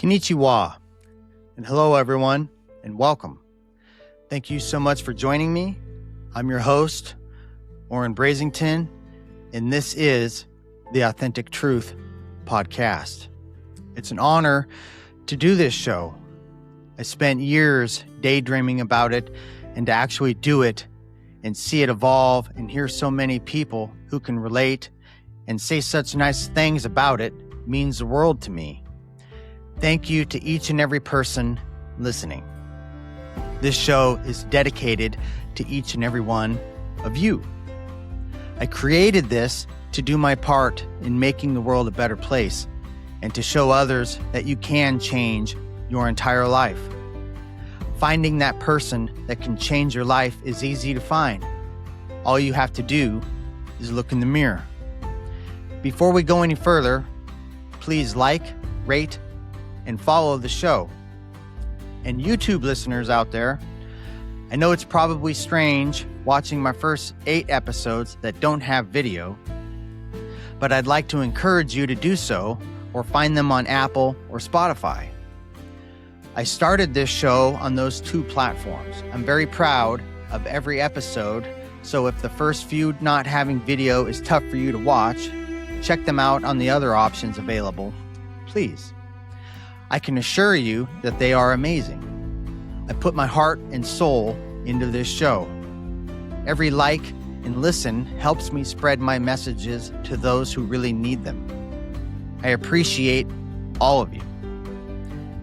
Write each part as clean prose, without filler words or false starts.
Konnichiwa, and hello everyone, and welcome. Thank you so much for joining me. I'm your host, Oren Brazington, and this is the Authentic Truth Podcast. It's an honor to do this show. I spent years daydreaming about it, and to actually do it and see it evolve and hear so many people who can relate and say such nice things about it means the world to me. Thank you to each and every person listening. This show is dedicated to each and every one of you. I created this to do my part in making the world a better place and to show others that you can change your entire life. Finding that person that can change your life is easy to find. All you have to do is look in the mirror. Before we go any further, please like, rate, and follow the show. And YouTube listeners out there, I know it's probably strange watching my first 8 episodes that don't have video, but I'd like to encourage you to do so or find them on Apple or Spotify. I started this show on those 2 platforms. I'm very proud of every episode, so if the first few not having video is tough for you to watch, check them out on the other options available, please. I can assure you that they are amazing. I put my heart and soul into this show. Every like and listen helps me spread my messages to those who really need them. I appreciate all of you.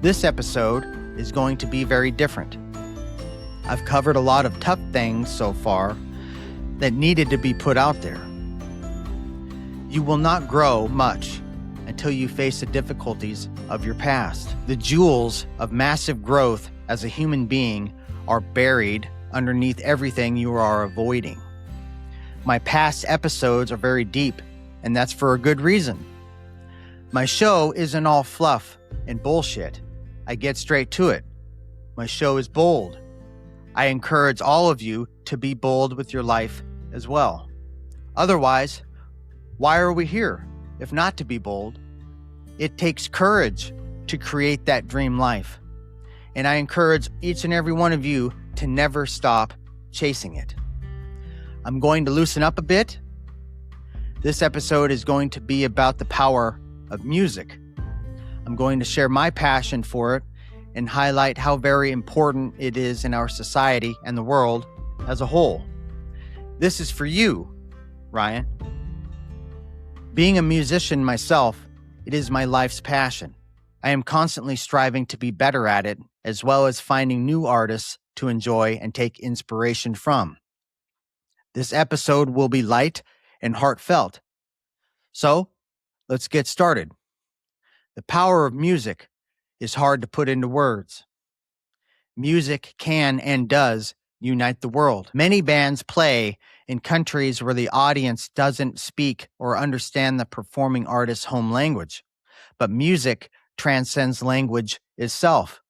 This episode is going to be very different. I've covered a lot of tough things so far that needed to be put out there. You will not grow much until you face the difficulties of your past. The jewels of massive growth as a human being are buried underneath everything you are avoiding. My past episodes are very deep, and that's for a good reason. My show isn't all fluff and bullshit. I get straight to it. My show is bold. I encourage all of you to be bold with your life as well. Otherwise, why are we here if not to be bold? It takes courage to create that dream life. And I encourage each and every one of you to never stop chasing it. I'm going to loosen up a bit. This episode is going to be about the power of music. I'm going to share my passion for it and highlight how very important it is in our society and the world as a whole. This is for you, Ryan. Being a musician myself, it is my life's passion. I am constantly striving to be better at it, as well as finding new artists to enjoy and take inspiration from. This episode will be light and heartfelt. So, let's get started. The power of music is hard to put into words. Music can and does unite the world. Many bands play in countries where the audience doesn't speak or understand the performing artist's home language, but music transcends language itself.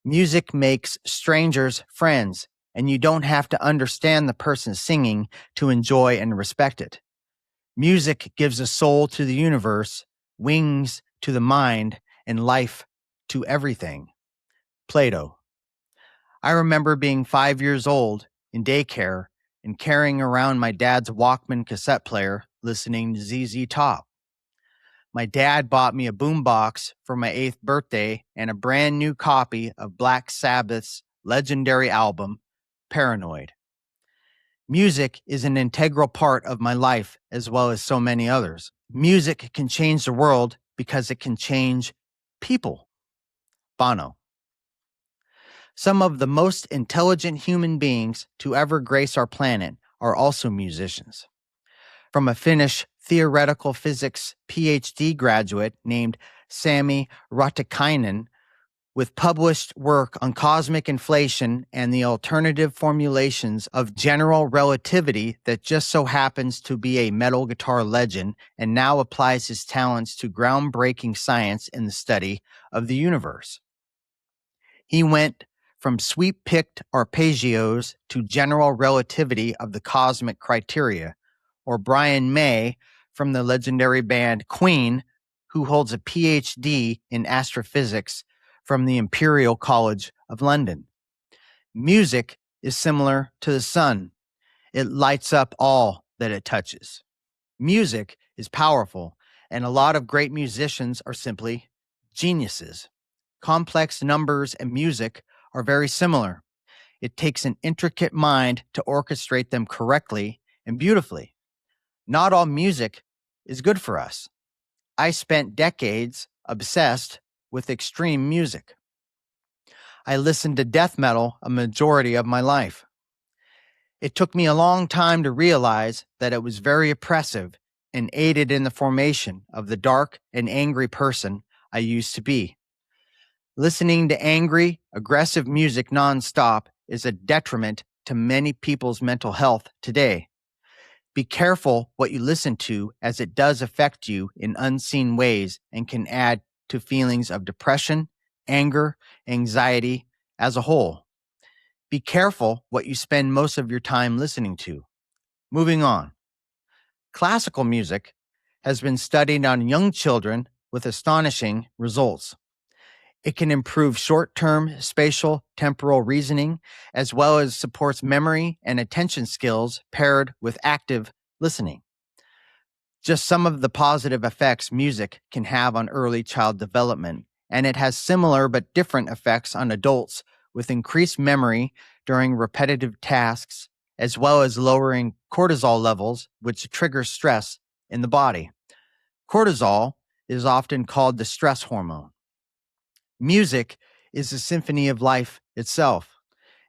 Music makes strangers friends, and you don't have to understand the person singing to enjoy and respect it. Music gives a soul to the universe, wings to the mind, and life to everything. Plato. I remember being 5 years old in daycare and carrying around my dad's Walkman cassette player, listening to ZZ Top. My dad bought me a boombox for my 8th birthday and a brand new copy of Black Sabbath's legendary album, Paranoid. Music is an integral part of my life as well as so many others. Music can change the world because it can change people. Bono. Some of the most intelligent human beings to ever grace our planet are also musicians. From a Finnish theoretical physics PhD graduate named Sami Raatikainen, with published work on cosmic inflation and the alternative formulations of general relativity that just so happens to be a metal guitar legend and now applies his talents to groundbreaking science in the study of the universe. He went from sweep-picked arpeggios to general relativity of the cosmic criteria, or Brian May from the legendary band Queen, who holds a PhD in astrophysics from the Imperial College of London. Music is similar to the sun. It lights up all that it touches. Music is powerful, and a lot of great musicians are simply geniuses. Complex numbers and music are very similar. It takes an intricate mind to orchestrate them correctly and beautifully. Not all music is good for us. I spent decades obsessed with extreme music. I listened to death metal a majority of my life. It took me a long time to realize that it was very oppressive and aided in the formation of the dark and angry person I used to be. Listening to angry, aggressive music nonstop is a detriment to many people's mental health today. Be careful what you listen to, as it does affect you in unseen ways and can add to feelings of depression, anger, anxiety as a whole. Be careful what you spend most of your time listening to. Moving on. Classical music has been studied on young children with astonishing results. It can improve short-term spatial temporal reasoning, as well as supports memory and attention skills paired with active listening. Just some of the positive effects music can have on early child development, and it has similar but different effects on adults with increased memory during repetitive tasks, as well as lowering cortisol levels, which trigger stress in the body. Cortisol is often called the stress hormone. Music is a symphony of life itself,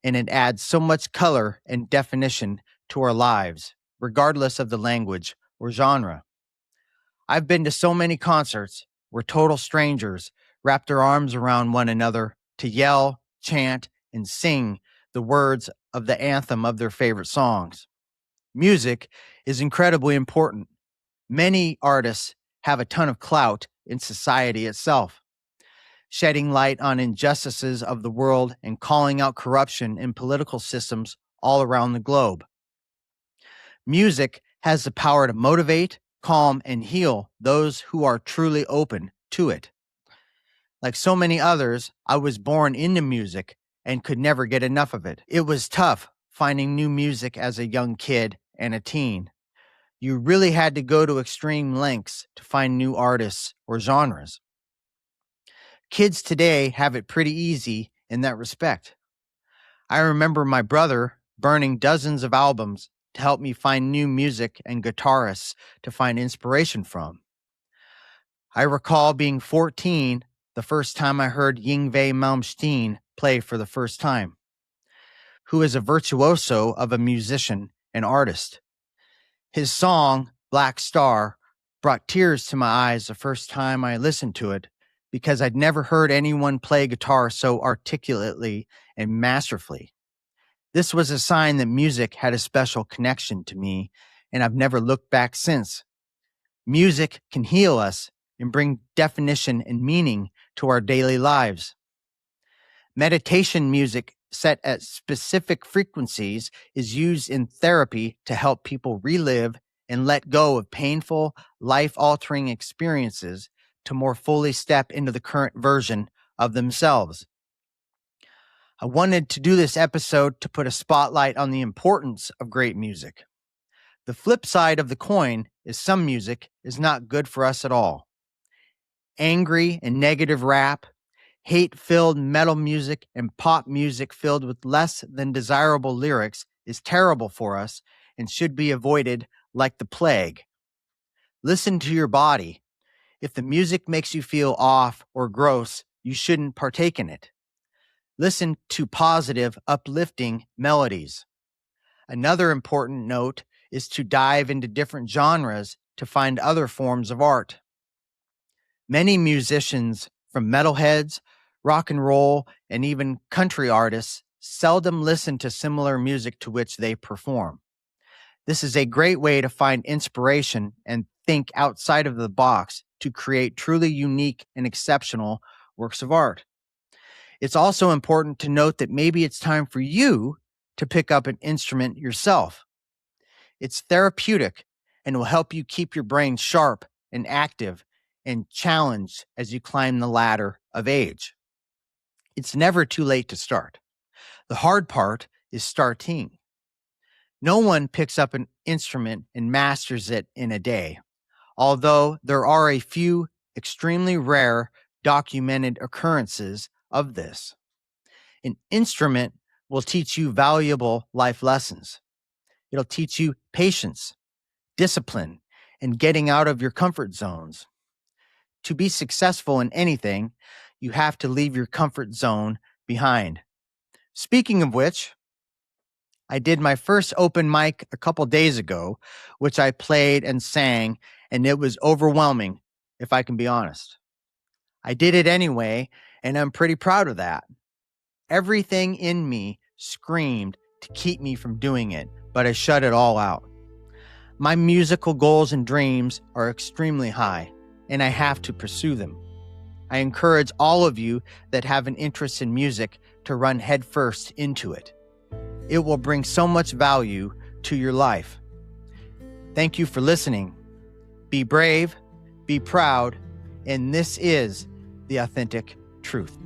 and it adds so much color and definition to our lives, regardless of the language or genre. I've been to so many concerts where total strangers wrap their arms around one another to yell, chant, and sing the words of the anthem of their favorite songs. Music is incredibly important. Many artists have a ton of clout in society itself, shedding light on injustices of the world and calling out corruption in political systems all around the globe. Music has the power to motivate, calm, and heal those who are truly open to it. Like so many others, I was born into music and could never get enough of it. It was tough finding new music as a young kid and a teen. You really had to go to extreme lengths to find new artists or genres. Kids today have it pretty easy in that respect. I remember my brother burning dozens of albums to help me find new music and guitarists to find inspiration from. I recall being 14 the first time I heard Yngwie Malmsteen play for the first time, who is a virtuoso of a musician and artist. His song, Black Star, brought tears to my eyes the first time I listened to it, because I'd never heard anyone play guitar so articulately and masterfully. This was a sign that music had a special connection to me, and I've never looked back since. Music can heal us and bring definition and meaning to our daily lives. Meditation music set at specific frequencies is used in therapy to help people relive and let go of painful, life-altering experiences to more fully step into the current version of themselves. I wanted to do this episode to put a spotlight on the importance of great music. The flip side of the coin is some music is not good for us at all. Angry and negative rap, hate-filled metal music, and pop music filled with less than desirable lyrics is terrible for us and should be avoided like the plague. Listen to your body. If the music makes you feel off or gross, you shouldn't partake in it. Listen to positive, uplifting melodies. Another important note is to dive into different genres to find other forms of art. Many musicians, from metalheads, rock and roll, and even country artists, seldom listen to similar music to which they perform. This is a great way to find inspiration and think outside of the box to create truly unique and exceptional works of art. It's also important to note that maybe it's time for you to pick up an instrument yourself. It's therapeutic and will help you keep your brain sharp and active and challenged as you climb the ladder of age. It's never too late to start. The hard part is starting. No one picks up an instrument and masters it in a day, although there are a few extremely rare documented occurrences of this. An instrument will teach you valuable life lessons. It'll teach you patience, discipline, and getting out of your comfort zones. To be successful in anything, you have to leave your comfort zone behind. Speaking of which, I did my first open mic a couple days ago, which I played and sang, and it was overwhelming, if I can be honest. I did it anyway, and I'm pretty proud of that. Everything in me screamed to keep me from doing it, but I shut it all out. My musical goals and dreams are extremely high, and I have to pursue them. I encourage all of you that have an interest in music to run headfirst into it. It will bring so much value to your life. Thank you for listening. Be brave, be proud, and this is the authentic truth.